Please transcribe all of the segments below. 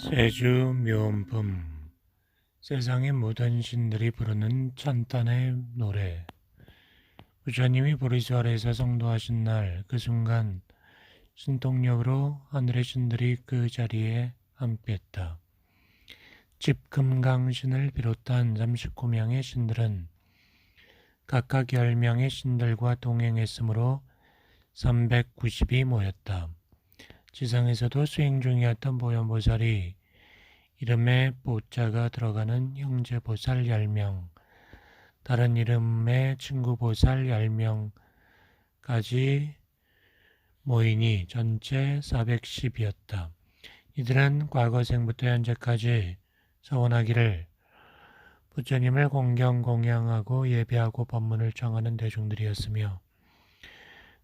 세주 묘원품. 세상의 모든 신들이 부르는 찬단의 노래. 부처님이 보리수 아래에서 성도하신 날 그 순간 신통력으로 하늘의 신들이 그 자리에 함께했다. 집금강신을 비롯한 39명의 신들은 각각 10명의 신들과 동행했으므로 390이 모였다. 지상에서도 수행 중이었던 보현보살이 이름에 보자가 들어가는 형제보살 10명, 다른 이름의 친구보살 10명까지 모이니 전체 410이었다. 이들은 과거생부터 현재까지 서원하기를 부처님을 공양하고 예배하고 법문을 청하는 대중들이었으며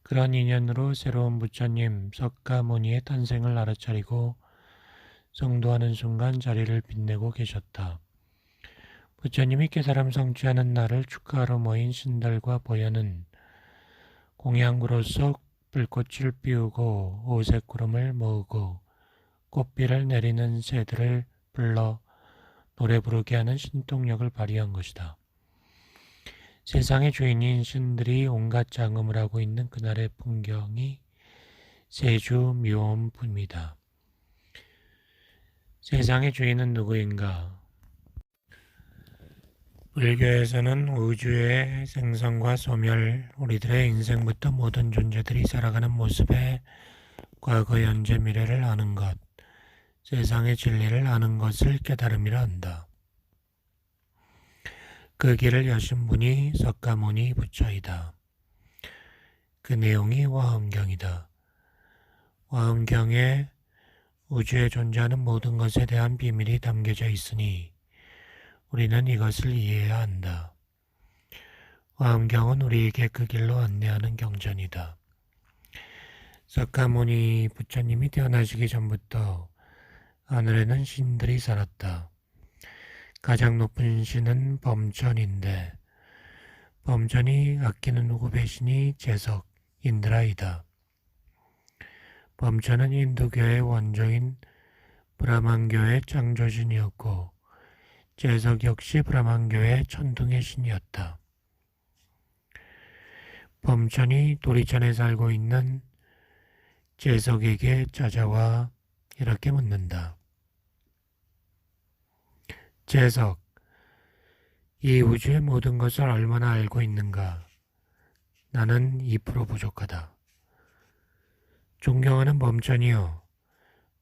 그런 인연으로 새로운 부처님 석가모니의 탄생을 알아차리고 성도하는 순간 자리를 빛내고 계셨다. 부처님이 깨달음 성취하는 날을 축하하러 모인 신들과 보현은 공양구로서 불꽃을 피우고 오색 구름을 모으고 꽃비를 내리는 새들을 불러 노래 부르게 하는 신통력을 발휘한 것이다. 세상의 주인인 신들이 온갖 장엄을 하고 있는 그날의 풍경이 세주 묘원품이다. 세상의 주인은 누구인가? 불교에서는 우주의 생성과 소멸, 우리들의 인생부터 모든 존재들이 살아가는 모습에 과거, 현재, 미래를 아는 것, 세상의 진리를 아는 것을 깨달음이라 한다. 그 길을 여신 분이 석가모니 부처이다. 그 내용이 화엄경이다. 화엄경에 우주에 존재하는 모든 것에 대한 비밀이 담겨져 있으니 우리는 이것을 이해해야 한다. 화엄경은 우리에게 그 길로 안내하는 경전이다. 석가모니 부처님이 태어나시기 전부터 하늘에는 신들이 살았다. 가장 높은 신은 범천인데 범천이 아끼는 후배 신이 제석, 인드라이다. 범천은 인두교의 원조인 브라만교의 창조신이었고 제석 역시 브라만교의 천둥의 신이었다. 범천이 도리천에 살고 있는 제석에게 찾아와 이렇게 묻는다. 제석, 이 우주의 모든 것을 얼마나 알고 있는가? 나는 2% 부족하다. 존경하는 범천이요.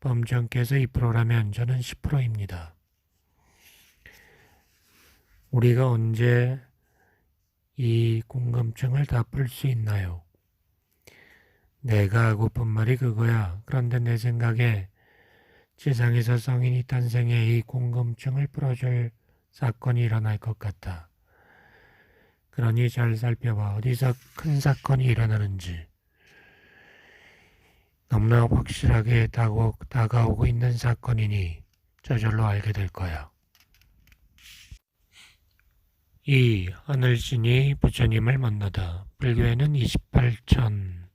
범천께서 2%라면 저는 10%입니다. 우리가 언제 이 궁금증을 다 풀 수 있나요? 내가 하고픈 말이 그거야. 그런데 내 생각에 지상에서 성인이 탄생해 이 궁금증을 풀어줄 사건이 일어날 것 같다. 그러니 잘 살펴봐. 어디서 큰 사건이 일어나는지. 너무나 확실하게 다가오고 있는 사건이니 저절로 알게 될 거야. 이 하늘신이 부처님을 만나다. 불교에는 28천,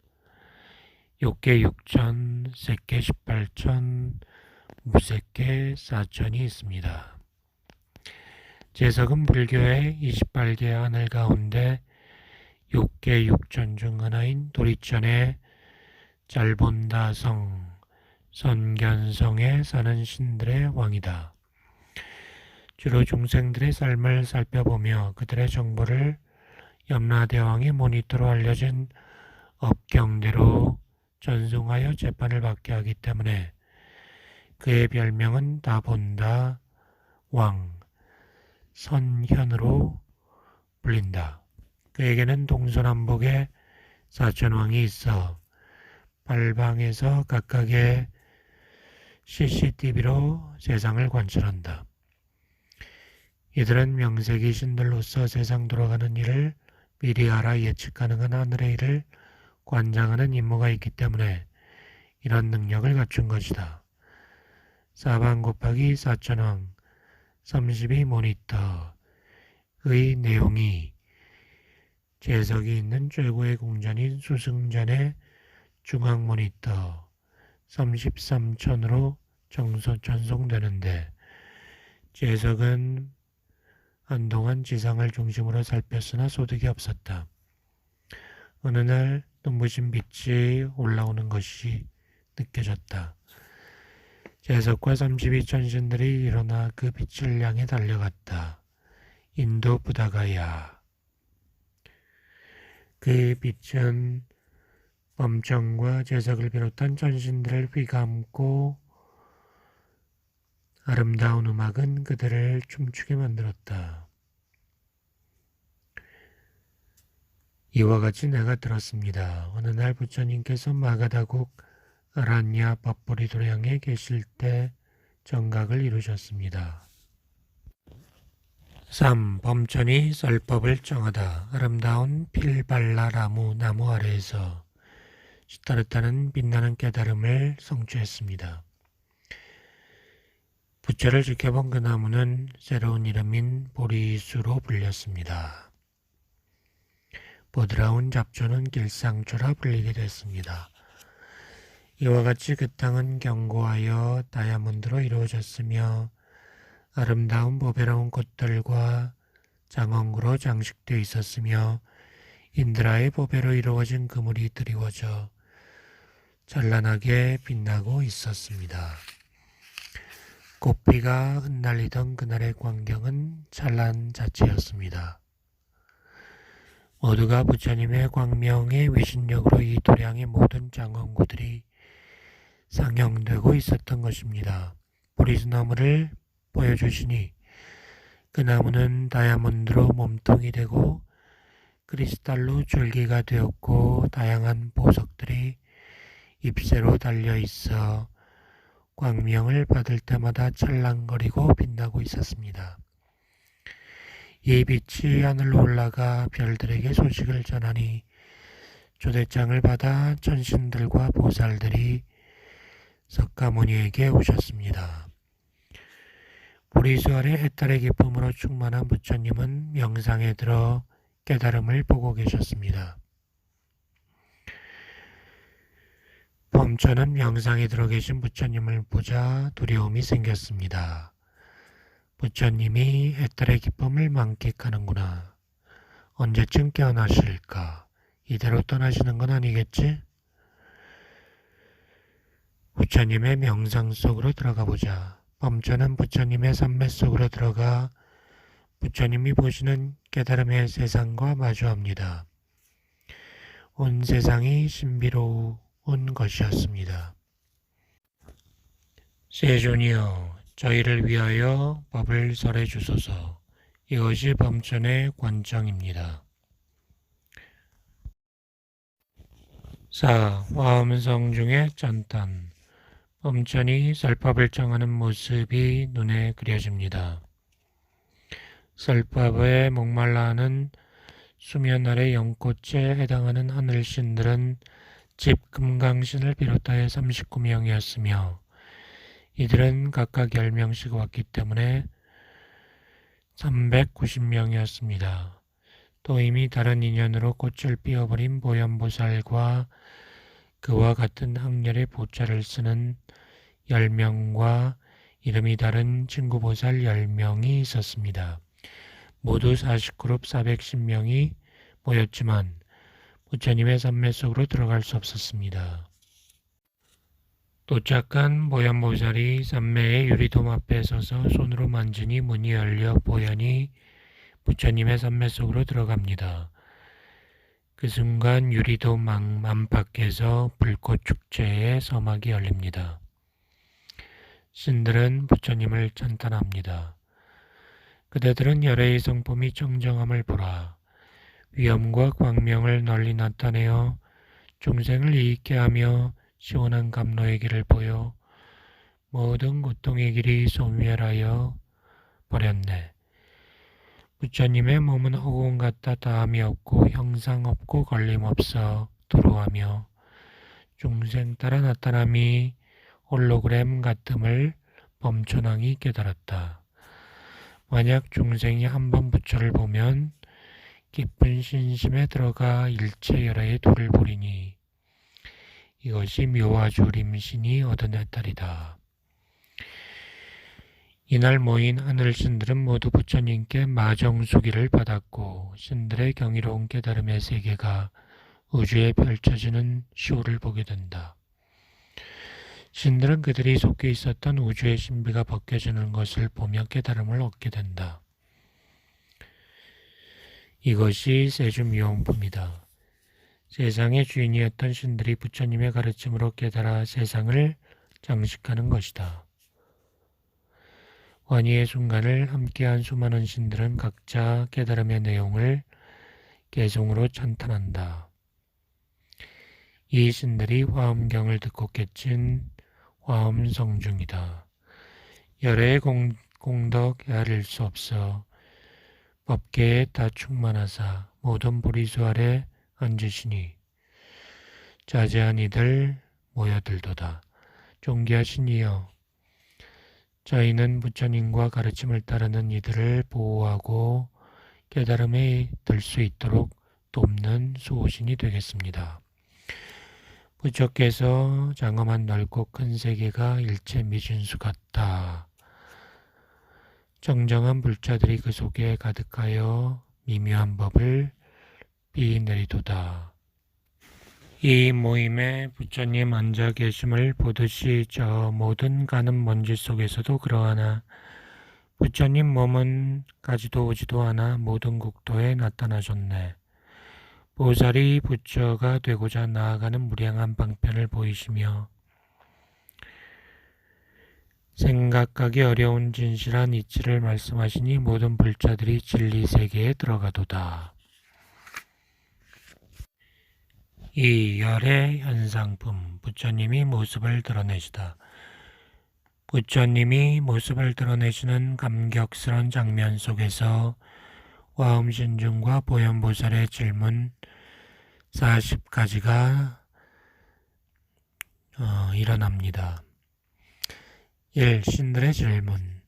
욕계 6천, 색계 18천, 무색계 4천이 있습니다. 제석은 불교의 28개 하늘 가운데 욕계 6천 중 하나인 도리천의 잘본다성, 선견성에 사는 신들의 왕이다. 주로 중생들의 삶을 살펴보며 그들의 정보를 염라대왕의 모니터로 알려진 업경대로 전송하여 재판을 받게 하기 때문에 그의 별명은 다본다 왕, 선현으로 불린다. 그에게는 동서남북에 4천왕이 있어 팔방에서 각각의 CCTV로 세상을 관찰한다. 이들은 명색이 신들로서 세상 돌아가는 일을 미리 알아 예측 가능한 하늘의 일을 관장하는 임무가 있기 때문에 이런 능력을 갖춘 것이다. 사방 곱하기 4천왕 32 모니터의 내용이 제석이 있는 최고의 궁전인 수승전의 중앙 모니터 33천으로 전송되는데 재석은 한동안 지상을 중심으로 살폈으나 소득이 없었다. 어느 날 눈부신 빛이 올라오는 것이 느껴졌다. 재석과 32 천신들이 일어나 그 빛을 향해 달려갔다. 인도 부다가야. 그 빛은 범정과 재석을 비롯한 천신들을 휘감고 아름다운 음악은 그들을 춤추게 만들었다. 이와 같이 내가 들었습니다. 어느 날 부처님께서 마가다국 아란야 밥보리 도량에 계실 때 정각을 이루셨습니다. 3. 범천이 썰법을 정하다. 아름다운 필발라라무 나무 아래에서 시타르타는 빛나는 깨달음을 성취했습니다. 부처를 지켜본 그 나무는 새로운 이름인 보리수로 불렸습니다. 보드라운 잡초는 길상초라 불리게 됐습니다. 이와 같이 그 땅은 견고하여 다이아몬드로 이루어졌으며 아름다운 보배로운 꽃들과 장엉으로 장식되어 있었으며 인드라의 보배로 이루어진 그물이 드리워져 찬란하게 빛나고 있었습니다. 꽃비가 흩날리던 그날의 광경은 찬란 자체였습니다. 모두가 부처님의 광명의 위신력으로 이 도량의 모든 장엄구들이 상영되고 있었던 것입니다. 보리수나무를 보여주시니 그 나무는 다이아몬드로 몸통이 되고 크리스탈로 줄기가 되었고 다양한 보석들이 잎새로 달려 있어 광명을 받을 때마다 찰랑거리고 빛나고 있었습니다. 이 빛이 하늘로 올라가 별들에게 소식을 전하니 초대장을 받아 천신들과 보살들이 석가모니에게 오셨습니다. 보리수 아래 해탈의 기쁨으로 충만한 부처님은 명상에 들어 깨달음을 보고 계셨습니다. 범천은 명상에 들어 계신 부처님을 보자 두려움이 생겼습니다. 부처님이 해탈의 기쁨을 만끽하는구나. 언제쯤 깨어나실까? 이대로 떠나시는 건 아니겠지? 부처님의 명상 속으로 들어가 보자. 범천은 부처님의 삼매 속으로 들어가 부처님이 보시는 깨달음의 세상과 마주합니다. 온 세상이 신비로운 것이었습니다. 세존이여, 저희를 위하여 법을 설해 주소서. 이것이 범천의 관청입니다. 4. 화엄성 중의 짠탄. 범천이 썰법을 정하는 모습이 눈에 그려집니다. 썰법에 목말라하는 수면 아래 연꽃에 해당하는 하늘신들은 집 금강신을 비롯하여 39명이었으며 이들은 각각 10명씩 왔기 때문에 390명이었습니다. 또 이미 다른 인연으로 꽃을 피워버린 보현보살과 그와 같은 학렬의 보자를 쓰는 10명과 이름이 다른 친구보살 10명이 있었습니다. 모두 40그룹 410명이 모였지만 부처님의 삼매 속으로 들어갈 수 없었습니다. 도착한 보현보살이 삼매의 유리돔 앞에 서서 손으로 만지니 문이 열려 보현이 부처님의 삼매 속으로 들어갑니다. 그 순간 유리돔 안팎에서 불꽃 축제의 서막이 열립니다. 신들은 부처님을 찬탄합니다. 그대들은 열애의 성품이 청정함을 보라. 위엄과 광명을 널리 나타내어 중생을 이익게 하며 시원한 감로의 길을 보여 모든 고통의 길이 소멸하여 버렸네. 부처님의 몸은 허공 같아 다함이 없고 형상 없고 걸림 없어 두루하며 중생 따라 나타남이 홀로그램 같음을 범천왕이 깨달았다. 만약 중생이 한번 부처를 보면 깊은 신심에 들어가 일체 열애의 도를 보리니 이것이 묘화주 림신이 얻은 해탈이다. 이날 모인 하늘 신들은 모두 부처님께 마정수기를 받았고 신들의 경이로운 깨달음의 세계가 우주에 펼쳐지는 쇼를 보게 된다. 신들은 그들이 속해 있었던 우주의 신비가 벗겨지는 것을 보며 깨달음을 얻게 된다. 이것이 세주미용품이다. 세상의 주인이었던 신들이 부처님의 가르침으로 깨달아 세상을 장식하는 것이다. 완의의 순간을 함께한 수많은 신들은 각자 깨달음의 내용을 개성으로 찬탄한다. 이 신들이 화엄경을 듣고 깨친 화엄성중이다. 열애의 공덕 헤아릴 수 없어 법계에 다 충만하사 모든 보리수 아래 앉으시니 자제한 이들 모여들도다. 존귀하신 이여, 저희는 부처님과 가르침을 따르는 이들을 보호하고 깨달음에 들 수 있도록 돕는 수호신이 되겠습니다. 부처께서 장엄한 넓고 큰 세계가 일체 미진수 같다. 정정한 불자들이 그 속에 가득하여 미묘한 법을 비내리도다. 이 모임에 부처님 앉아 계심을 보듯이 저 모든 가는 먼지 속에서도 그러하나 부처님 몸은 가지도 오지도 않아 모든 국토에 나타나셨네. 보살이 부처가 되고자 나아가는 무량한 방편을 보이시며 생각하기 어려운 진실한 이치를 말씀하시니 모든 불자들이 진리세계에 들어가도다. 이 열의 현상품, 부처님이 모습을 드러내시다. 부처님이 모습을 드러내시는 감격스러운 장면 속에서 화엄신중과 보현보살의 질문 40가지가 일어납니다. 1. 신들의 질문.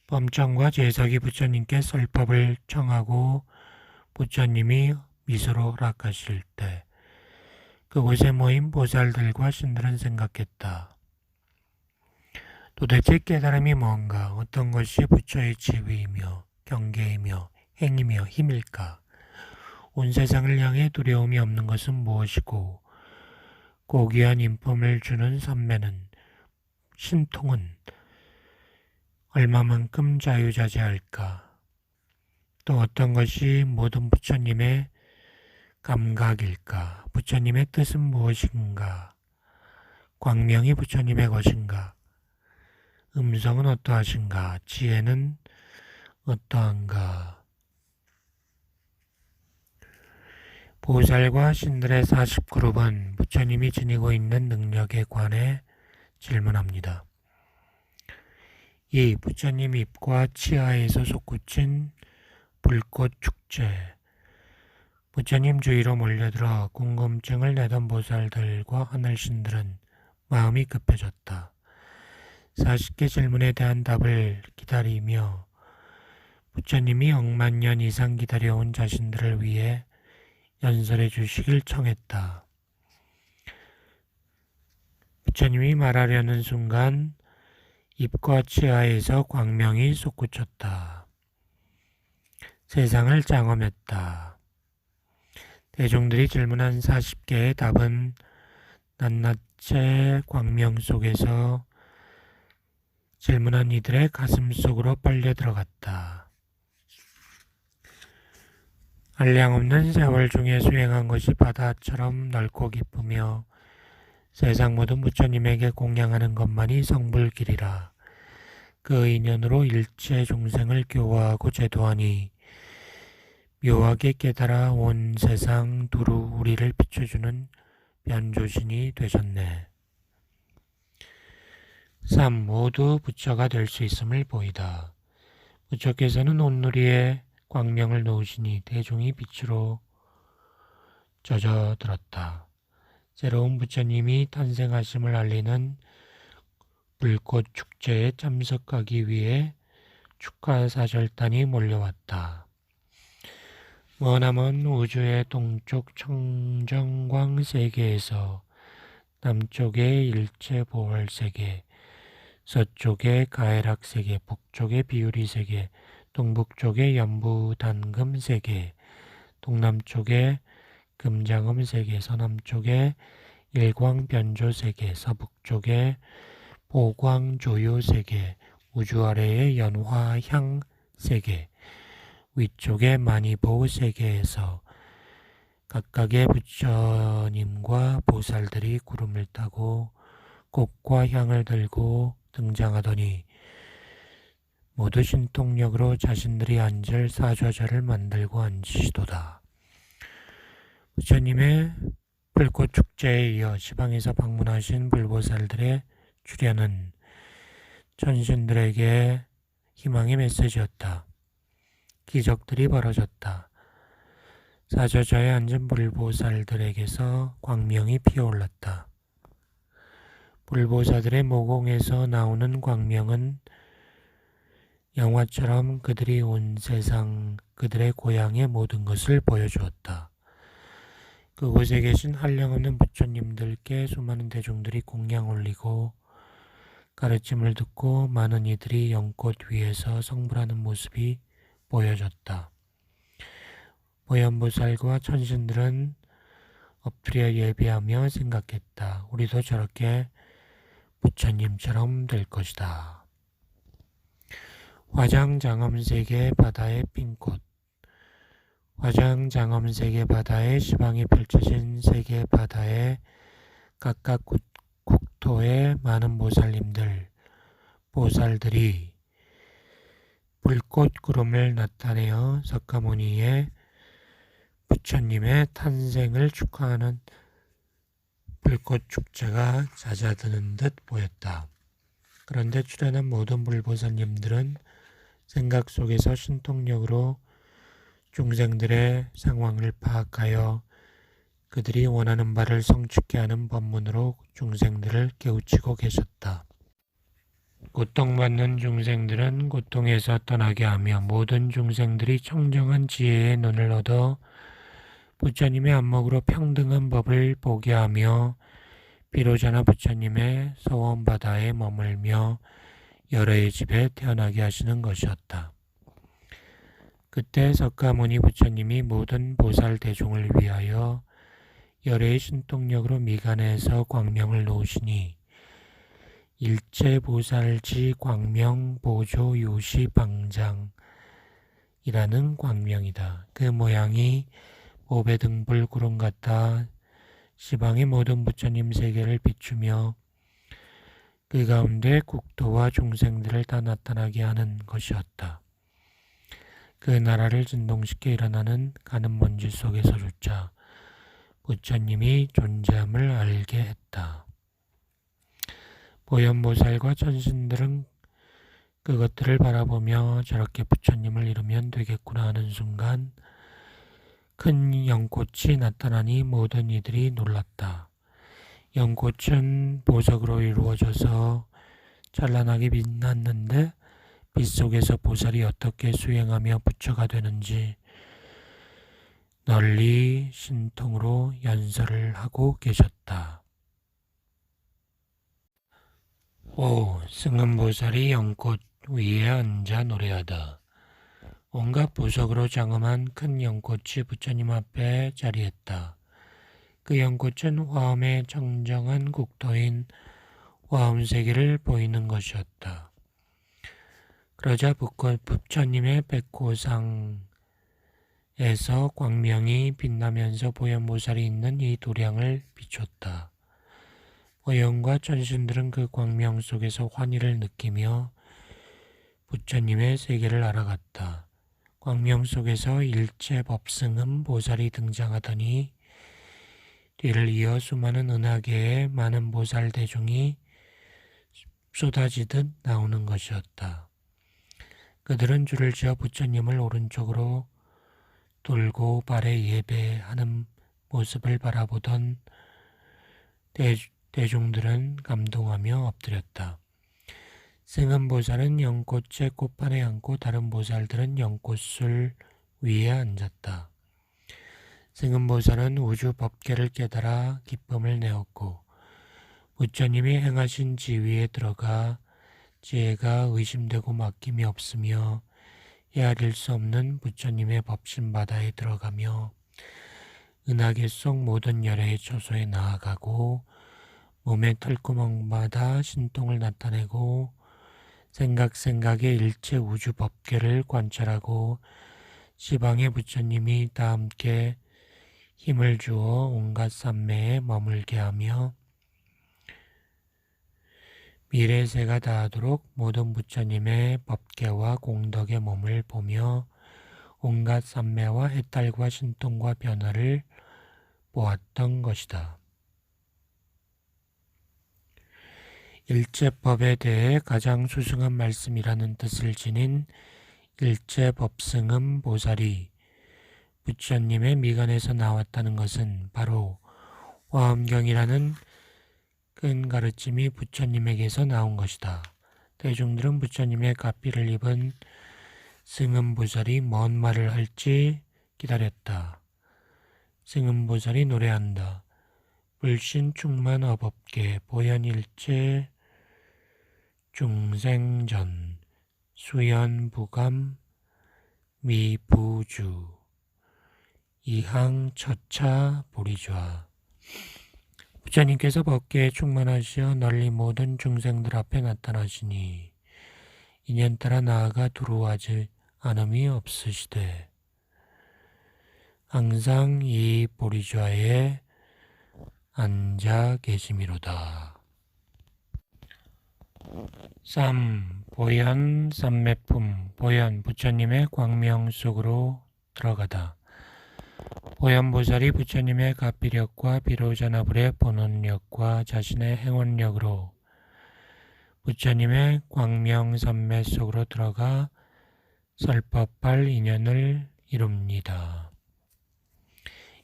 범청과 제석이 부처님께 설법을 청하고 부처님이 미소로 허락하실 때 그곳에 모인 보살들과 신들은 생각했다. 도대체 깨달음이 뭔가, 어떤 것이 부처의 지위이며 경계이며 행이며 힘일까? 온 세상을 향해 두려움이 없는 것은 무엇이고 고귀한 인품을 주는 선매는 신통은 얼마만큼 자유자재할까? 또 어떤 것이 모든 부처님의 감각일까? 부처님의 뜻은 무엇인가? 광명이 부처님의 것인가? 음성은 어떠하신가? 지혜는 어떠한가? 보살과 신들의 40그룹은 부처님이 지니고 있는 능력에 관해 질문합니다. 이 부처님 입과 치아에서 솟구친 불꽃 축제. 부처님 주위로 몰려들어 궁금증을 내던 보살들과 하늘신들은 마음이 급해졌다. 40개 질문에 대한 답을 기다리며 부처님이 억만 년 이상 기다려온 자신들을 위해 연설해 주시길 청했다. 부처님이 말하려는 순간 입과 치아에서 광명이 솟구쳤다. 세상을 장엄했다. 대중들이 질문한 40개의 답은 낱낱의 광명 속에서 질문한 이들의 가슴 속으로 빨려 들어갔다. 한량없는 세월 중에 수행한 것이 바다처럼 넓고 깊으며 세상 모든 부처님에게 공양하는 것만이 성불길이라. 그 인연으로 일체 중생을 교화하고 제도하니 묘하게 깨달아 온 세상 두루 우리를 비춰주는 변조신이 되셨네. 3. 모두 부처가 될 수 있음을 보이다. 부처께서는 온누리에 광명을 놓으시니 대중이 빛으로 젖어들었다. 새로운 부처님이 탄생하심을 알리는 불꽃 축제에 참석하기 위해 축하사절단이 몰려왔다. 머나먼 우주의 동쪽 청정광 세계에서 남쪽의 일체 보월 세계, 서쪽에 가해락 3개, 북쪽에 비유리 3개, 동북쪽에 연부단금 3개, 동남쪽에 금장음 3개, 서남쪽에 일광변조 3개, 서북쪽에 보광조요 3개, 우주 아래에 연화향 3개, 위쪽에 만이보 3개에서 각각의 부처님과 보살들이 구름을 타고 꽃과 향을 들고 등장하더니 모두 신통력으로 자신들이 앉을 사좌자를 만들고 앉으시도다. 부처님의 불꽃축제에 이어 지방에서 방문하신 불보살들의 출현은 천신들에게 희망의 메시지였다. 기적들이 벌어졌다. 사좌자에 앉은 불보살들에게서 광명이 피어올랐다. 불보살들의 모공에서 나오는 광명은 영화처럼 그들이 온 세상, 그들의 고향의 모든 것을 보여주었다. 그곳에 계신 한량없는 부처님들께 수많은 대중들이 공양 올리고 가르침을 듣고 많은 이들이 연꽃 위에서 성불하는 모습이 보여졌다. 보현보살과 천신들은 엎드려 예배하며 생각했다. 우리도 저렇게 부처님처럼 될 것이다. 화장장엄세계 바다의 핀꽃. 화장장엄세계 바다에 시방이 펼쳐진 세계 바다에 각각 국토의 많은 보살들이 불꽃 구름을 나타내어 석가모니의 부처님의 탄생을 축하하는 불꽃 축제가 잦아드는 듯 보였다. 그런데 출연한 모든 불보살님들은 생각 속에서 신통력으로 중생들의 상황을 파악하여 그들이 원하는 바를 성취케 하는 법문으로 중생들을 깨우치고 계셨다. 고통받는 중생들은 고통에서 떠나게 하며 모든 중생들이 청정한 지혜의 눈을 얻어 부처님의 안목으로 평등한 법을 보게 하며 비로자나 부처님의 서원바다에 머물며 여러의 집에 태어나게 하시는 것이었다. 그때 석가모니 부처님이 모든 보살 대중을 위하여 열애의 신통력으로 미간에서 광명을 놓으시니 일체보살지 광명보조 요시방장이라는 광명이다. 그 모양이 오배등불 구름 같아 시방의 모든 부처님 세계를 비추며 그 가운데 국토와 중생들을 다 나타나게 하는 것이었다. 그 나라를 진동시켜 일어나는 가는 먼지 속에서조차 부처님이 존재함을 알게 했다. 보현보살과 천신들은 그것들을 바라보며 저렇게 부처님을 이루면 되겠구나 하는 순간 큰 연꽃이 나타나니 모든 이들이 놀랐다. 연꽃은 보석으로 이루어져서 찬란하게 빛났는데 빛 속에서 보살이 어떻게 수행하며 부처가 되는지 널리 신통으로 연설을 하고 계셨다. 오, 승은보살이 연꽃 위에 앉아 노래하다. 온갖 보석으로 장엄한 큰 연꽃이 부처님 앞에 자리했다. 그 연꽃은 화엄의 청정한 국토인 화엄세계를 보이는 것이었다. 그러자 부처님의 백호상에서 광명이 빛나면서 보현보살이 있는 이 도량을 비췄다. 보현과 천신들은 그 광명 속에서 환희를 느끼며 부처님의 세계를 알아갔다. 광명 속에서 일체법승은 보살이 등장하더니 뒤를 이어 수많은 은하계의 많은 보살 대중이 쏟아지듯 나오는 것이었다. 그들은 줄을 지어 부처님을 오른쪽으로 돌고 발에 예배하는 모습을 바라보던 대중들은 감동하며 엎드렸다. 승은보살은 연꽃의 꽃판에 앉고 다른 보살들은 연꽃술 위에 앉았다. 승은보살은 우주 법계를 깨달아 기쁨을 내었고 부처님이 행하신 지위에 들어가 지혜가 의심되고 맡김이 없으며 헤아릴 수 없는 부처님의 법신 바다에 들어가며 은하계 속 모든 열애의 처소에 나아가고 몸의 털구멍마다 신통을 나타내고 생각의 일체 우주 법계를 관찰하고 시방의 부처님이 다 함께 힘을 주어 온갖 삼매에 머물게 하며 미래 세가 다하도록 모든 부처님의 법계와 공덕의 몸을 보며 온갖 삼매와 해탈과 신통과 변화를 보았던 것이다. 일체법에 대해 가장 수승한 말씀이라는 뜻을 지닌 일체법승음 보살이 부처님의 미간에서 나왔다는 것은 바로 화엄경이라는 큰 가르침이 부처님에게서 나온 것이다. 대중들은 부처님의 갑비를 입은 승음보살이 뭔 말을 할지 기다렸다. 승음보살이 노래한다. 불신 충만 어법계 보현일체 중생전 수연부감 미부주 이항 처차 보리좌. 부처님께서 법계에 충만하시어 널리 모든 중생들 앞에 나타나시니 인연 따라 나아가 두루하지 않음이 없으시되 항상 이 보리좌에 앉아 계심이로다. 3. 보현 삼매품. 보현 부처님의 광명 속으로 들어가다. 보현보살이 부처님의 갑비력과 비로자나불의 본원력과 자신의 행원력으로 부처님의 광명삼매 속으로 들어가 설법할 인연을 이룹니다.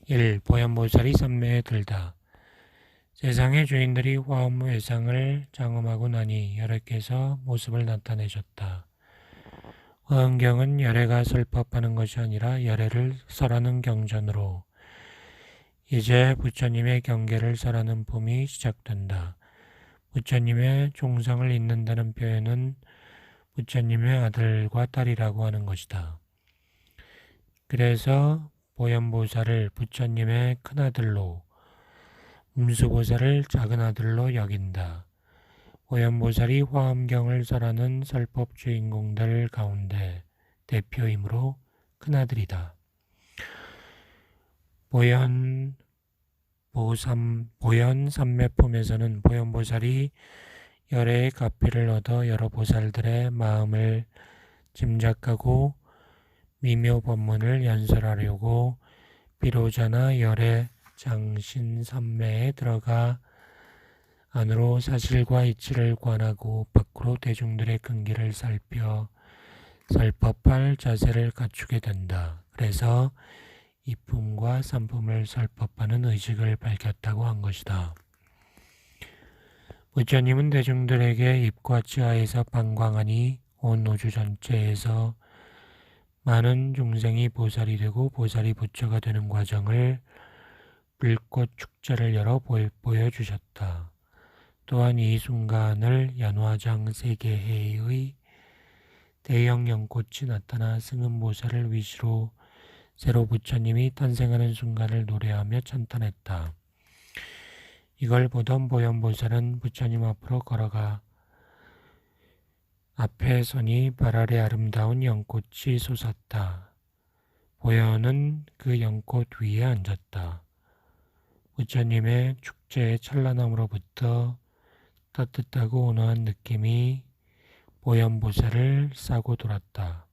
1. 보현보살이 삼매에 들다. 세상의 주인들이 화엄회상을 장엄하고 나니 열애께서 모습을 나타내셨다. 화엄경은 열애가 설법하는 것이 아니라 열애를 설하는 경전으로 이제 부처님의 경계를 설하는 품이 시작된다. 부처님의 종성을 잇는다는 표현은 부처님의 아들과 딸이라고 하는 것이다. 그래서 보현보살을 부처님의 큰아들로, 음수보살을 작은아들로 여긴다. 보현보살이 화엄경을 설하는 설법 주인공들 가운데 대표이므로 큰아들이다. 보현삼매품에서는 보현보살이 열애의 가피를 얻어 여러 보살들의 마음을 짐작하고 미묘법문을 연설하려고 비로자나 열애 장신삼매에 들어가 안으로 사실과 이치를 관하고 밖으로 대중들의 근기를 살펴 설법할 자세를 갖추게 된다. 그래서 이품과 삼품을 설법하는 의식을 밝혔다고 한 것이다. 부처님은 대중들에게 입과 치아에서 방광하니 온 우주 전체에서 많은 중생이 보살이 되고 보살이 부처가 되는 과정을 불꽃 축제를 열어 보여주셨다. 또한 이 순간을 연화장 세계해의 대형 연꽃이 나타나 승음보살을 위시로 새로 부처님이 탄생하는 순간을 노래하며 찬탄했다. 이걸 보던 보현보살은 부처님 앞으로 걸어가 앞에 서니 발 아래 아름다운 연꽃이 솟았다. 보현은 그 연꽃 위에 앉았다. 부처님의 축제의 찬란함으로부터 따뜻하고 온화한 느낌이 보현보살을 싸고 돌았다.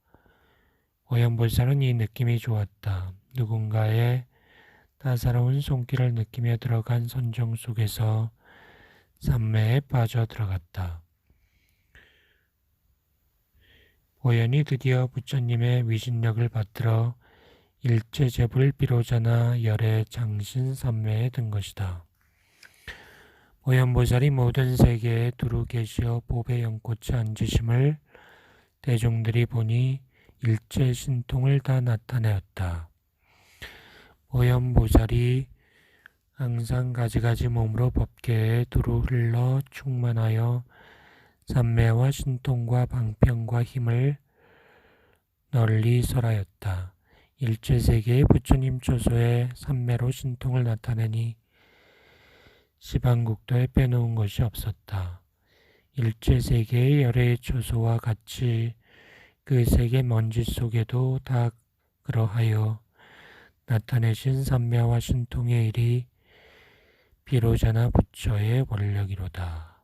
보현보살은 이 느낌이 좋았다. 누군가의 따사로운 손길을 느끼며 들어간 선정 속에서 삼매에 빠져 들어갔다. 보현이 드디어 부처님의 위신력을 받들어 일체제불 비로자나 열애 장신 삼매에 든 것이다. 보현보살이 모든 세계에 두루 계시어 보배 연꽃에 앉으심을 대중들이 보니 일체 신통을 다 나타내었다. 보현보살이 항상 가지가지 몸으로 법계에 두루 흘러 충만하여 삼매와 신통과 방평과 힘을 널리 설하였다. 일제세계의 부처님 초소에 삼매로 신통을 나타내니 시방국도에 빼놓은 것이 없었다. 일제세계의 열애의 초소와 같이 그 세계 먼지 속에도 다 그러하여 나타내신 삼매와 신통의 일이 비로자나 부처의 원력이로다.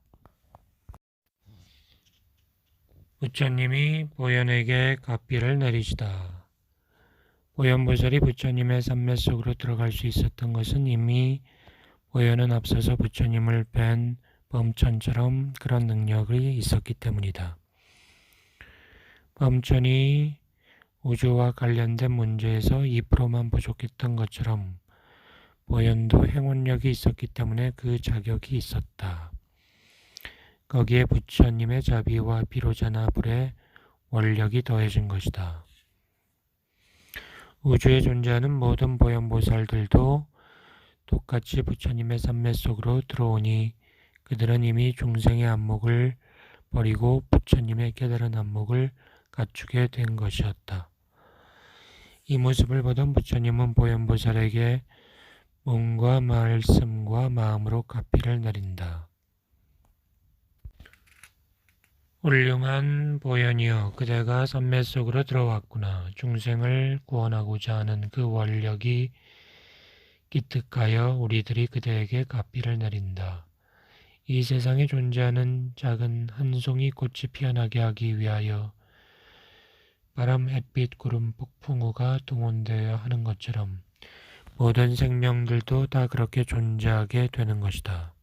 부처님이 보현에게 갑비를 내리시다. 보현보살이 부처님의 삼매 속으로 들어갈 수 있었던 것은 이미 보현은 앞서서 부처님을 뵌 범천처럼 그런 능력이 있었기 때문이다. 범천이 우주와 관련된 문제에서 2%만 부족했던 것처럼 보현도 행운력이 있었기 때문에 그 자격이 있었다. 거기에 부처님의 자비와 비로자나 불의 원력이 더해진 것이다. 우주에 존재하는 모든 보현보살들도 똑같이 부처님의 삼매 속으로 들어오니 그들은 이미 중생의 안목을 버리고 부처님의 깨달은 안목을 갖추게 된 것이었다. 이 모습을 보던 부처님은 보현보살에게 몸과 말씀과 마음으로 갑비를 내린다. 훌륭한 보현이여, 그대가 삼매 속으로 들어왔구나. 중생을 구원하고자 하는 그 원력이 기특하여 우리들이 그대에게 갑비를 내린다. 이 세상에 존재하는 작은 한 송이 꽃이 피어나게 하기 위하여 바람, 햇빛, 구름, 폭풍우가 동원되어야 하는 것처럼 모든 생명들도 다 그렇게 존재하게 되는 것이다.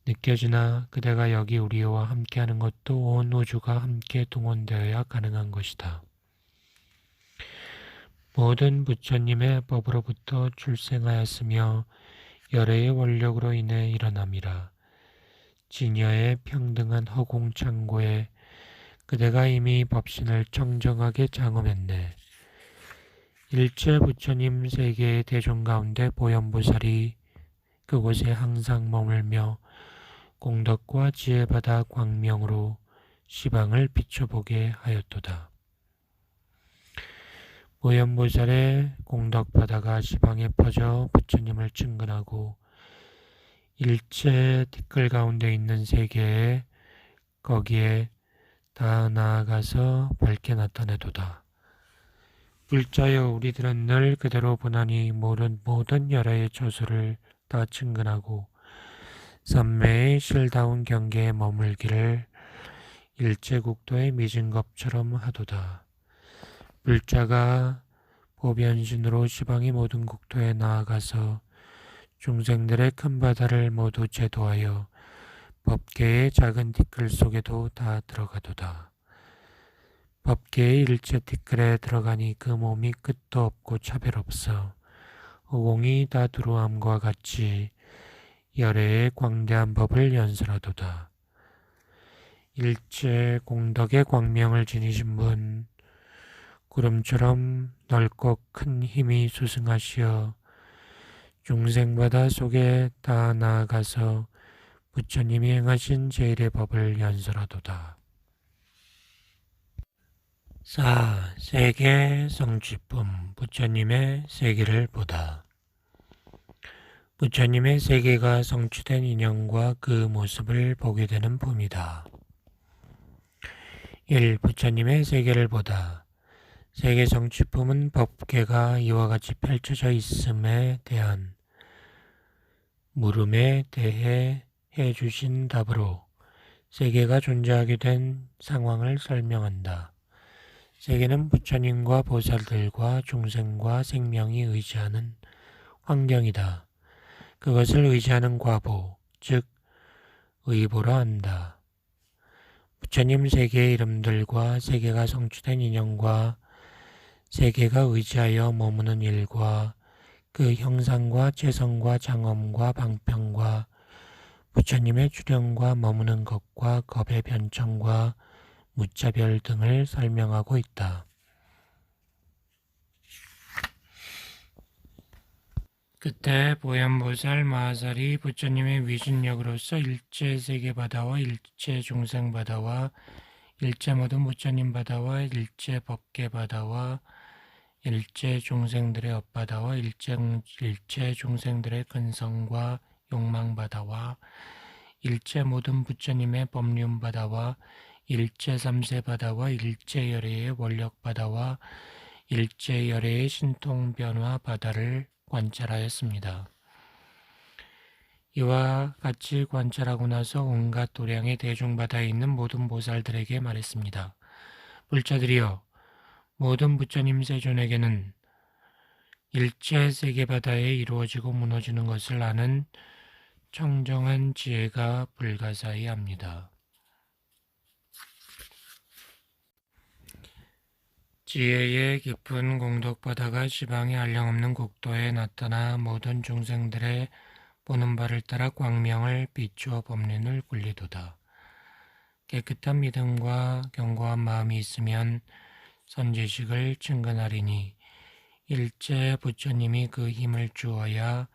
느껴지나 그대가 여기 우리와 함께하는 것도 온 우주가 함께 동원되어야 가능한 것이다. 모든 부처님의 법으로부터 출생하였으며 열애의 원력으로 인해 일어남이라. 진여의 평등한 허공창고에 그대가 이미 법신을 청정하게 장엄했네. 일체 부처님 세계의 대중 가운데 보현보살이 그곳에 항상 머물며 공덕과 지혜바다 광명으로 시방을 비춰보게 하였도다. 보현보살의 공덕바다가 시방에 퍼져 부처님을 증근하고 일체 티끌 가운데 있는 세계에 거기에 다 나아가서 밝게 나타내도다. 불자여, 우리들은 늘 그대로 보나니 모든 열애의 조수를 다 증근하고 삼매의 실다운 경계에 머물기를 일제국도의 미진겁처럼 하도다. 불자가 보변신으로 시방의 모든 국토에 나아가서 중생들의 큰 바다를 모두 제도하여 법계의 작은 티끌 속에도 다 들어가도다. 법계의 일체 티끌에 들어가니 그 몸이 끝도 없고 차별 없어 허공이 다 두루함과 같이 열애의 광대한 법을 연설하도다. 일체 공덕의 광명을 지니신 분, 구름처럼 넓고 큰 힘이 수승하시어 중생바다 속에 다 나아가서 부처님이 행하신 제일의 법을 연설하도다. 4. 세계 성취품. 부처님의 세계를 보다. 부처님의 세계가 성취된 인연과 그 모습을 보게 되는 품이다. 1. 부처님의 세계를 보다. 세계 성취품은 법계가 이와 같이 펼쳐져 있음에 대한 물음에 대해 해주신 답으로 세계가 존재하게 된 상황을 설명한다. 세계는 부처님과 보살들과 중생과 생명이 의지하는 환경이다. 그것을 의지하는 과보, 즉 의보라 한다. 부처님 세계의 이름들과 세계가 성취된 인연과 세계가 의지하여 머무는 일과 그 형상과 재성과 장엄과 방평과 부처님의 출현과 머무는 것과 겁의 변청과 무차별 등을 설명하고 있다. 그때 보현보살 마하살이 부처님의 위신력으로서 일체 세계바다와 일체 중생바다와 일체 모든 부처님 바다와 일체 법계바다와 일체 중생들의 업바다와 일체 중생들의 근성과 욕망바다와 일체 모든 부처님의 법륜바다와 일체 삼세바다와 일체 열애의 원력바다와 일체 열애의 신통변화 바다를 관찰하였습니다. 이와 같이 관찰하고 나서 온갖 도량의 대중바다에 있는 모든 보살들에게 말했습니다. 불자들이여, 모든 부처님 세존에게는 일체 세계바다에 이루어지고 무너지는 것을 아는 청정한 지혜가 불가사의 합니다. 지혜의 깊은 공덕바다가 지방에 한량없는 국도에 나타나 모든 중생들의 보는 바를 따라 광명을 비추어 법륜을 굴리도다. 깨끗한 믿음과 견고한 마음이 있으면 선지식을 증근하리니 일체 부처님이 그 힘을 주어야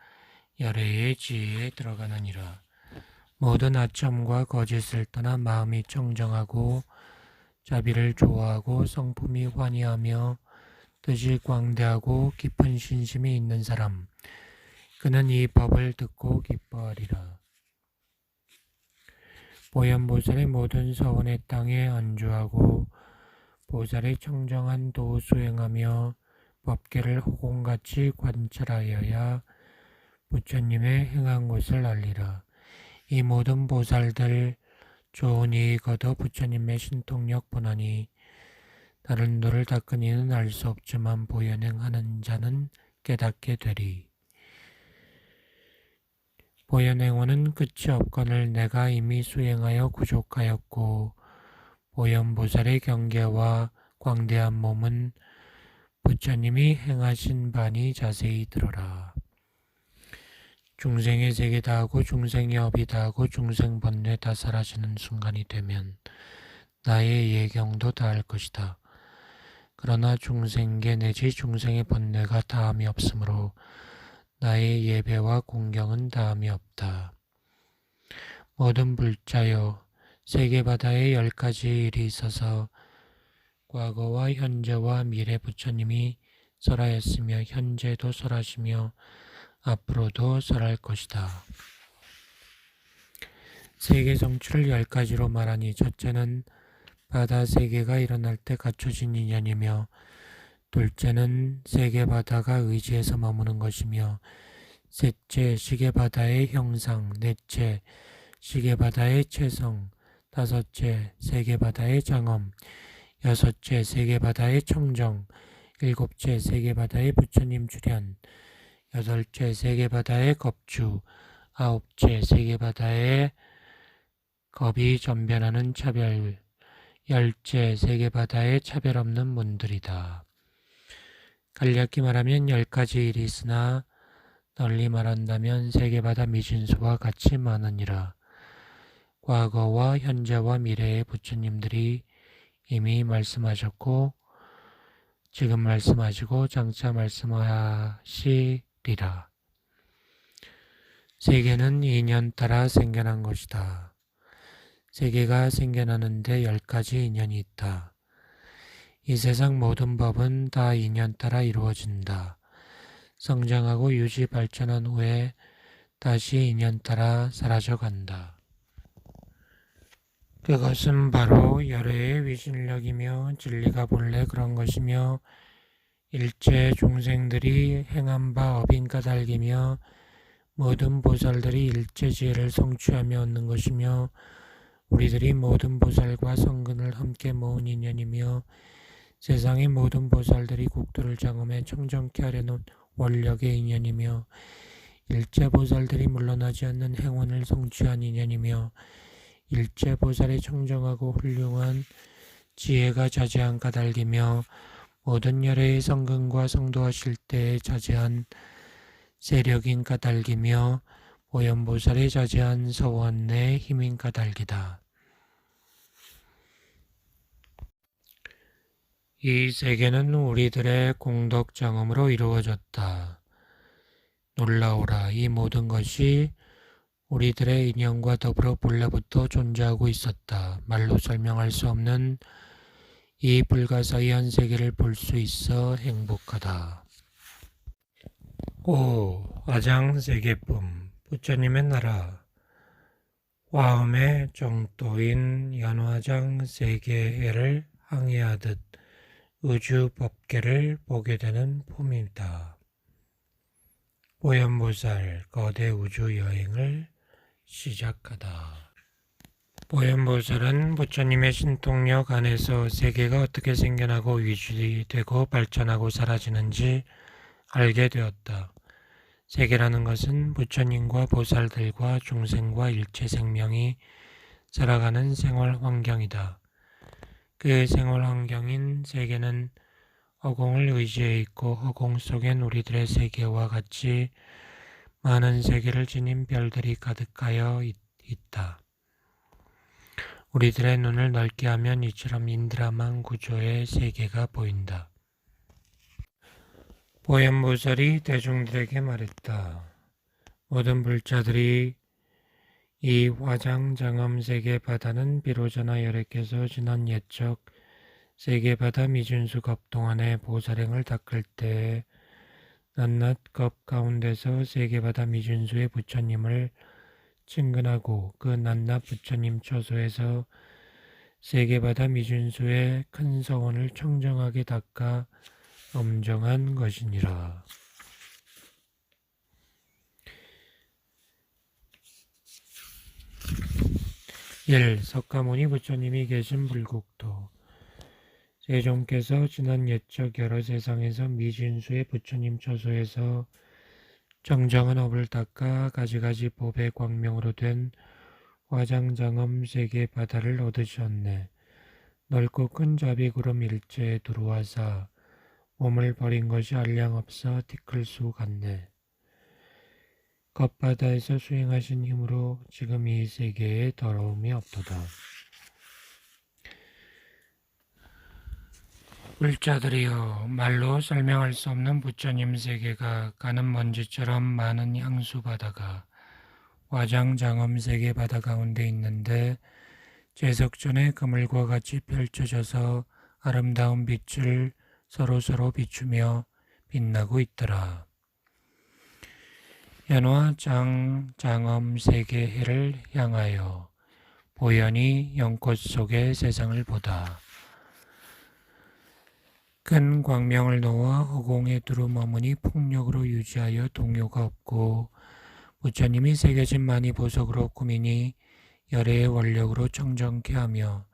열애의 지혜에 들어가느니라. 모든 아첨과 거짓을 떠나 마음이 청정하고 자비를 좋아하고 성품이 환희하며 뜻이 광대하고 깊은 신심이 있는 사람, 그는 이 법을 듣고 기뻐하리라. 보현보살의 모든 서원의 땅에 안주하고 보살의 청정한 도 수행하며 법계를 호공같이 관찰하여야 부처님의 행한 것을 알리라. 이 모든 보살들 좋은 이익 얻어 부처님의 신통력 보나니 다른 도를 닦은 이는 알 수 없지만 보현행하는 자는 깨닫게 되리. 보현행원은 끝이 없거늘 내가 이미 수행하여 구족하였고 보현보살의 경계와 광대한 몸은 부처님이 행하신 바니 자세히 들어라. 중생의 세계 다하고 중생의 업이 다하고 중생 번뇌 다 사라지는 순간이 되면 나의 예경도 다할 것이다. 그러나 중생계 내지 중생의 번뇌가 다함이 없으므로 나의 예배와 공경은 다함이 없다. 모든 불자여, 세계바다에 10가지 일이 있어서 과거와 현재와 미래 부처님이 설하였으며 현재도 설하시며 앞으로도 설할 것이다. 세계 성취를 10가지로 말하니 첫째는 바다 세계가 일어날 때 갖춰진 인연이며 둘째는 세계바다가 의지에서 머무는 것이며 셋째 시계바다의 형상, 넷째 시계바다의 체성, 다섯째 세계바다의 장엄, 여섯째 세계바다의 청정, 일곱째 세계바다의 부처님 출현, 여덟째 세계바다의 겁주, 아홉째 세계바다의 겁이 전변하는 차별, 열째 세계바다의 차별 없는 문들이다. 간략히 말하면 10가지 일이 있으나 널리 말한다면 세계바다 미진수와 같이 많으니라. 과거와 현재와 미래의 부처님들이 이미 말씀하셨고 지금 말씀하시고 장차 말씀하시리라. 세계는 인연 따라 생겨난 것이다. 세계가 생겨나는데 10가지 인연이 있다. 이 세상 모든 법은 다 인연 따라 이루어진다. 성장하고 유지 발전한 후에 다시 인연 따라 사라져간다. 그것은 바로 열애의 위신력이며 진리가 본래 그런 것이며 일체 중생들이 행한 바 업인 까닭이며 모든 보살들이 일체 지혜를 성취하며 얻는 것이며 우리들이 모든 보살과 성근을 함께 모은 인연이며 세상의 모든 보살들이 국도를 장엄해 청정케 하려는 원력의 인연이며 일체 보살들이 물러나지 않는 행원을 성취한 인연이며 일체 보살의 청정하고 훌륭한 지혜가 자제한 까닭이며 모든 열애의 성근과 성도하실 때에 자제한 세력인 까닭이며 보현보살의 자제한 서원의 힘인 까닭이다. 이 세계는 우리들의 공덕장엄으로 이루어졌다. 놀라오라. 이 모든 것이 우리들의 인연과 더불어 본래부터 존재하고 있었다. 말로 설명할 수 없는 이 불가사의한 세계를 볼 수 있어 행복하다. 5. 화장세계품 부처님의 나라 화엄의 정토인 연화장 세계해를 항해하듯 우주 법계를 보게 되는 폼이다. 보현보살 거대 우주 여행을 시작하다. 보현보살은 부처님의 신통력 안에서 세계가 어떻게 생겨나고 유지되고 발전하고 사라지는지 알게 되었다. 세계라는 것은 부처님과 보살들과 중생과 일체 생명이 살아가는 생활 환경이다. 그 생활 환경인 세계는 허공을 의지해 있고 허공 속엔 우리들의 세계와 같이 많은 세계를 지닌 별들이 가득하여 있다. 우리들의 눈을 넓게 하면 이처럼 인드라만 구조의 세계가 보인다. 보현보살이 대중들에게 말했다. 모든 불자들이 이 화장장엄세계 바다는 비로자나 열애께서 지난 옛적 세계바다 미준수 겁 동안에 보살행을 닦을 때 낱낱 겁 가운데서 세계바다 미준수의 부처님을 친근하고 그 낱낱 부처님 처소에서 세계바다 미준수의 큰 서원을 청정하게 닦아 엄정한 것이니라. 1. 석가모니 부처님이 계신 불국도 세종께서 지난 옛적 여러 세상에서 미진수의 부처님 처소에서 정정한 업을 닦아 가지가지 법의 광명으로 된 화장장엄 세계 바다를 얻으셨네. 넓고 큰 자비구름 일체에 두루와사 몸을 버린 것이 알량없어 티끌수 같네. 겉바다에서 수행하신 힘으로 지금 이 세계에 더러움이 없도다. 불자들이여 말로 설명할 수 없는 부처님 세계가 가는 먼지처럼 많은 향수바다가 화장장엄 세계 바다 가운데 있는데 제석전에 그물과 같이 펼쳐져서 아름다운 빛을 서로서로 비추며 빛나고 있더라. 연화장엄 세계 해를 향하여 보현이 연꽃 속의 세상을 보다. 큰 광명을 놓아 허공에 두루 머무니 폭력으로 유지하여 동요가 없고 부처님이 새겨진 많이 보석으로 꾸미니 열애의 원력으로 청정케 하며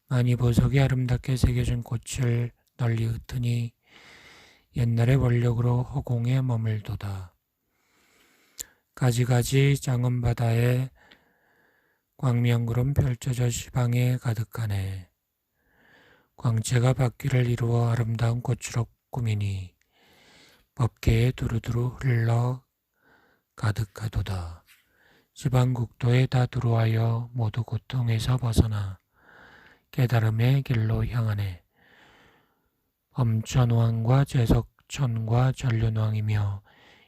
많이 보석이 아름답게 새겨진 꽃을 널리 흩으니 옛날의 원력으로 허공에 머물도다. 가지가지 장엄바다에 광명구름 펼쳐져 시방에 가득하네. 광채가 바퀴를 이루어 아름다운 꽃으로 꾸미니 법계에 두루두루 흘러 가득하도다. 지방국도에 다 들어와여 모두 고통에서 벗어나 깨달음의 길로 향하네. 범천왕과 제석천과 전륜왕이며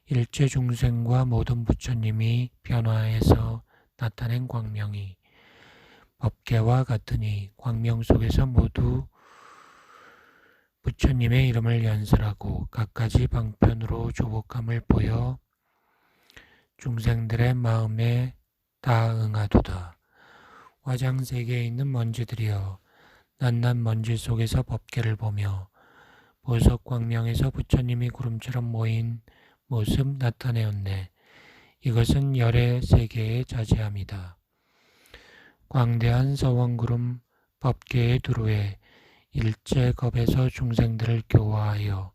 일체 중생과 모든 부처님이 변화해서 나타낸 광명이 법계와 같으니 광명 속에서 모두 부처님의 이름을 연설하고 갖가지 방편으로 조복함을 보여 중생들의 마음에 다 응하도다. 화장세계에 있는 먼지들이여 낱낱 먼지 속에서 법계를 보며 보석 광명에서 부처님이 구름처럼 모인 모습 나타내었네. 이것은 열의 세계의 자제함이다. 광대한 서원구름 법계의 두루에 일체 겁에서 중생들을 교화하여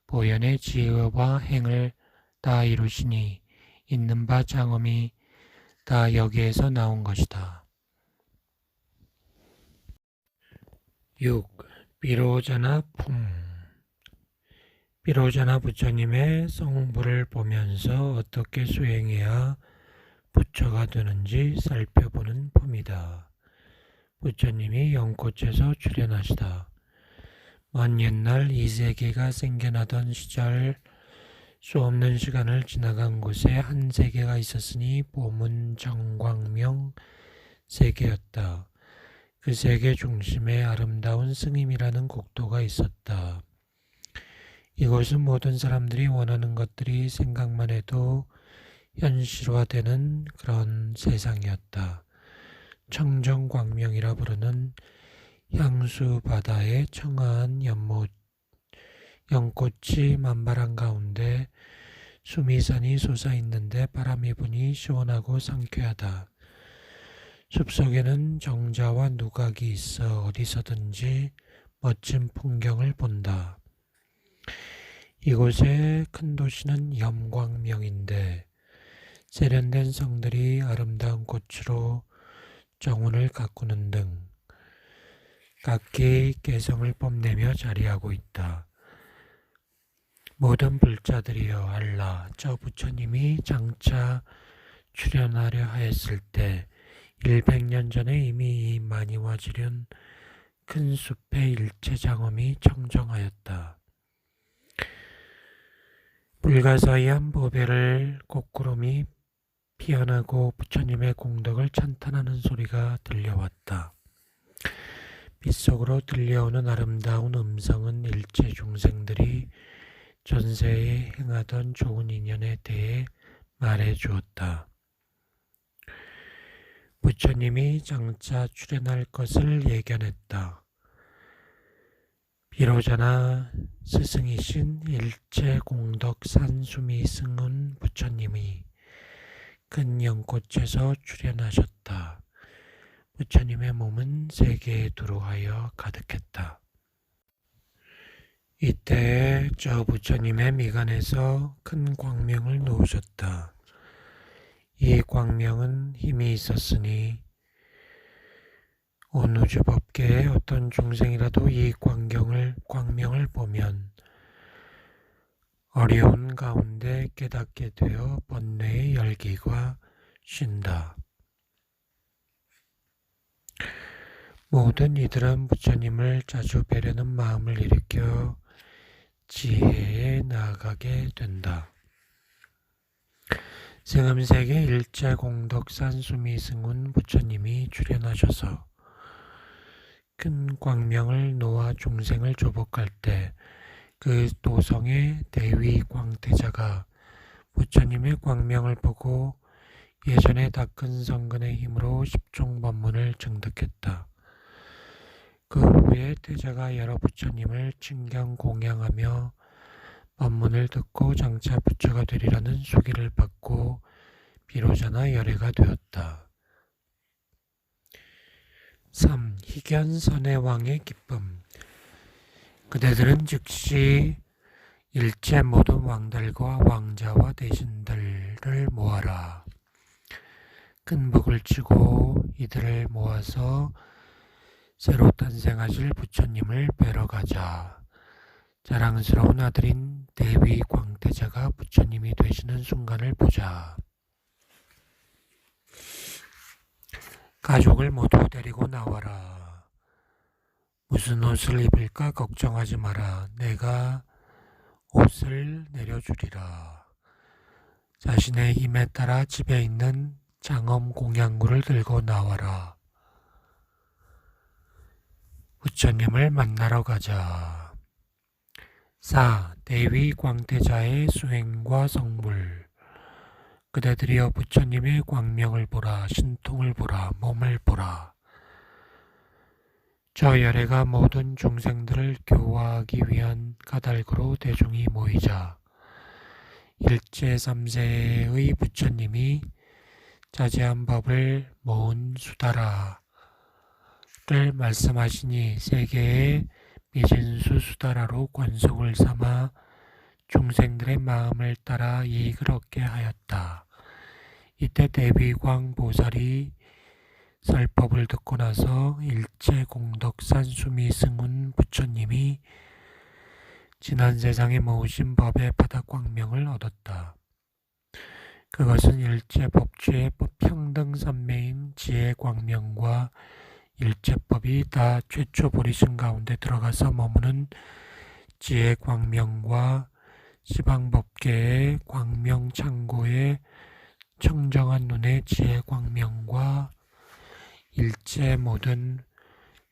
보현의 지혜와 행을 다 이루시니 있는 바 장엄이 다 여기에서 나온 것이다. 6. 비로자나 품 비로자나 부처님의 성불을 보면서 어떻게 수행해야 부처가 되는지 살펴보는 폼이다. 부처님이 연꽃에서 출현하시다. 먼 옛날 이 세계가 생겨나던 시절 수 없는 시간을 지나간 곳에 한 세계가 있었으니 봄은 정광명 세계였다. 그 세계 중심에 아름다운 승임이라는 국도가 있었다. 이곳은 모든 사람들이 원하는 것들이 생각만 해도 현실화되는 그런 세상이었다. 청정광명이라 부르는 향수 바다의 청아한 연꽃이 만발한 가운데 수미산이 솟아있는데 바람이 부니 시원하고 상쾌하다. 숲속에는 정자와 누각이 있어 어디서든지 멋진 풍경을 본다. 이곳의 큰 도시는 염광명인데 세련된 성들이 아름다운 꽃으로 정원을 가꾸는 등 각기 개성을 뽐내며 자리하고 있다. 모든 불자들이여 알라, 저 부처님이 장차 출현하려 하였을 때 100년 전에 이미 이 만이와지륜 큰 숲의 일체장엄이 청정하였다. 불가사의한 보배를 꽃구름이 피어나고 부처님의 공덕을 찬탄하는 소리가 들려왔다. 빗속으로 들려오는 아름다운 음성은 일체 중생들이 전세에 행하던 좋은 인연에 대해 말해 주었다. 부처님이 장차 출현할 것을 예견했다. 비로자나 스승이신 일체 공덕 산수미 승훈 부처님이 큰 연꽃에서 출현하셨다. 부처님의 몸은 세계에 두루하여 가득했다. 이때 저 부처님의 미간에서 큰 광명을 놓으셨다. 이 광명은 힘이 있었으니 온 우주 법계의 어떤 중생이라도 이 광명을 보면 어려운 가운데 깨닫게 되어 번뇌의 열기가 쉰다. 모든 이들은 부처님을 자주 뵈려는 마음을 일으켜 지혜에 나아가게 된다. 생음세계 일체 공덕 산수미 승훈 부처님이 출현하셔서 큰 광명을 놓아 중생을 조복할 때 그 도성의 대위 광태자가 부처님의 광명을 보고 예전에 닦은 성근의 힘으로 10종 법문을 증득했다. 그 후에 태자가 여러 부처님을 칭경 공양하며 법문을 듣고 장차 부처가 되리라는 수기를 받고 비로자나 열애가 되었다. 3. 희견선해왕의 기쁨. 그대들은 즉시 일체 모든 왕들과 왕자와 대신들을 모아라. 큰 북을 치고 이들을 모아서 새로 탄생하실 부처님을 뵈러 가자. 자랑스러운 아들인 대위 광태자가 부처님이 되시는 순간을 보자. 가족을 모두 데리고 나와라. 무슨 옷을 입을까 걱정하지 마라. 내가 옷을 내려주리라. 자신의 힘에 따라 집에 있는 장엄 공양구를 들고 나와라. 부처님을 만나러 가자. 4. 대위 광태자의 수행과 성물. 그대들이여 부처님의 광명을 보라. 신통을 보라. 몸을 보라. 저 열애가 모든 중생들을 교화하기 위한 까닭으로 대중이 모이자. 일체 3세의 부처님이 자제한 법을 모은 수다라를 말씀하시니 세계의 미진수 수다라로 권속을 삼아 중생들의 마음을 따라 이익을 얻게 하였다. 이때 대비광 보살이 설법을 듣고 나서 일체 공덕 산수미 승훈 부처님이 지난 세상에 모으신 법의 바닥 광명을 얻었다. 그것은 일체 법취의 평등 삼매인 지혜 광명과 일체법이 다 최초 보리심 가운데 들어가서 머무는 지혜 광명과 지방법계의 광명창고의 청정한 눈의 지혜 광명과 일체 모든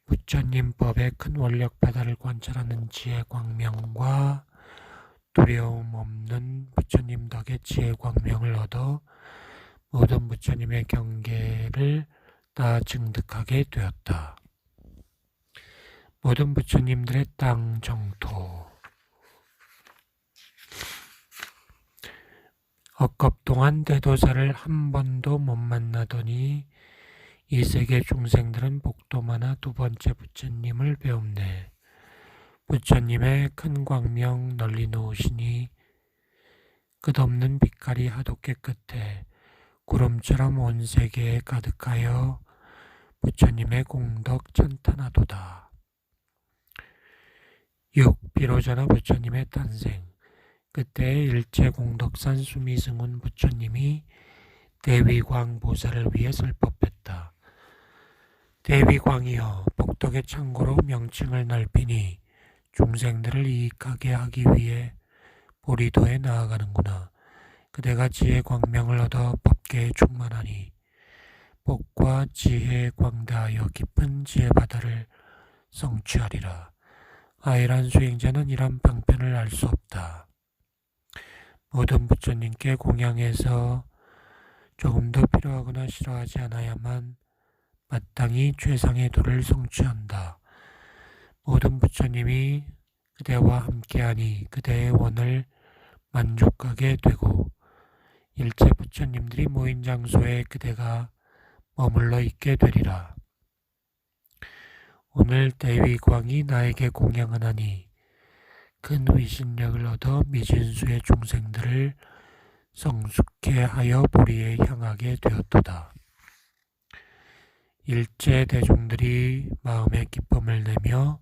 부처님법의 큰 원력 바다를 관찰하는 지혜 광명과 두려움 없는 부처님 덕의 지혜 광명을 얻어 모든 부처님의 경계를 다 증득하게 되었다. 모든 부처님들의 땅 정토. 억겁 동안 대도사를 한 번도 못 만나더니 이 세계 중생들은 복도 많아 두 번째 부처님을 배웁네. 부처님의 큰 광명 널리 놓으시니 끝없는 빛깔이 하도 깨끗해 구름처럼 온 세계에 가득하여 부처님의 공덕 찬탄하도다. 6. 비로자나 부처님의 탄생. 그때 일제 공덕산 수미승훈 부처님이 대위광 보살을 위해 설법했다. 대위광이여, 복덕의 창고로 명칭을 넓히니 중생들을 이익하게 하기 위해 보리도에 나아가는구나. 그대가 지혜 광명을 얻어 법계에 충만하니 복과 지혜에 광대하여 깊은 지혜 바다를 성취하리라. 아이란 수행자는 이런 방편을 알 수 없다. 모든 부처님께 공양해서 조금 더 필요하거나 싫어하지 않아야만 마땅히 최상의 도를 성취한다. 모든 부처님이 그대와 함께하니 그대의 원을 만족하게 되고 일체 부처님들이 모인 장소에 그대가 머물러 있게 되리라. 오늘 대위광이 나에게 공양하나니 큰 위신력을 얻어 미진수의 중생들을 성숙해 하여 보리에 향하게 되었도다. 일제 대중들이 마음의 기쁨을 내며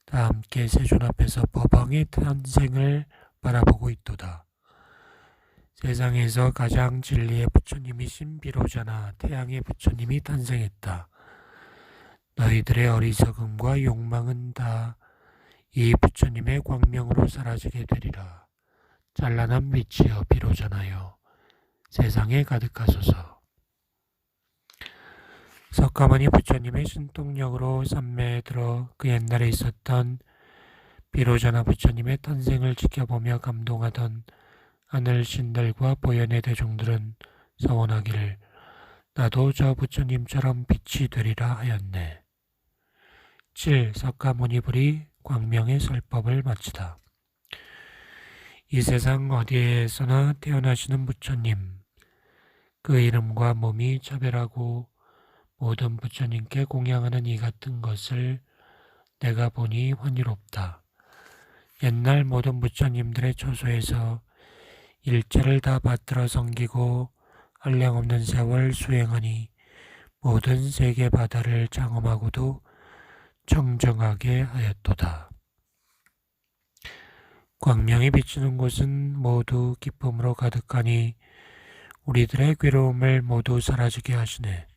다 함께 세존 앞에서 법왕의 탄생을 바라보고 있도다. 세상에서 가장 진리의 부처님이신 비로자나 태양의 부처님이 탄생했다. 너희들의 어리석음과 욕망은 다 이 부처님의 광명으로 사라지게 되리라. 찬란한 빛이여 비로자나여 세상에 가득하소서. 석가모니 부처님의 신통력으로 삼매에 들어 그 옛날에 있었던 비로자나 부처님의 탄생을 지켜보며 감동하던 하늘 신들과 보현의 대중들은 서원하기를 나도 저 부처님처럼 빛이 되리라 하였네. 7. 석가모니불이 광명의 설법을 마치다. 이 세상 어디에서나 태어나시는 부처님, 그 이름과 몸이 차별하고 모든 부처님께 공양하는 이 같은 것을 내가 보니 환희롭다. 옛날 모든 부처님들의 처소에서 일체를 다 받들어 섬기고 한량없는 세월 수행하니 모든 세계 바다를 장엄하고도 청정하게 하였도다. 광명이 비치는 곳은 모두 기쁨으로 가득하니 우리들의 괴로움을 모두 사라지게 하시네.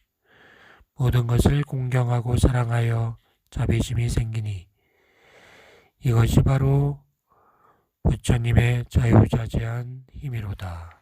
모든 것을 공경하고 사랑하여 자비심이 생기니 이것이 바로 부처님의 자유자재한 힘이로다.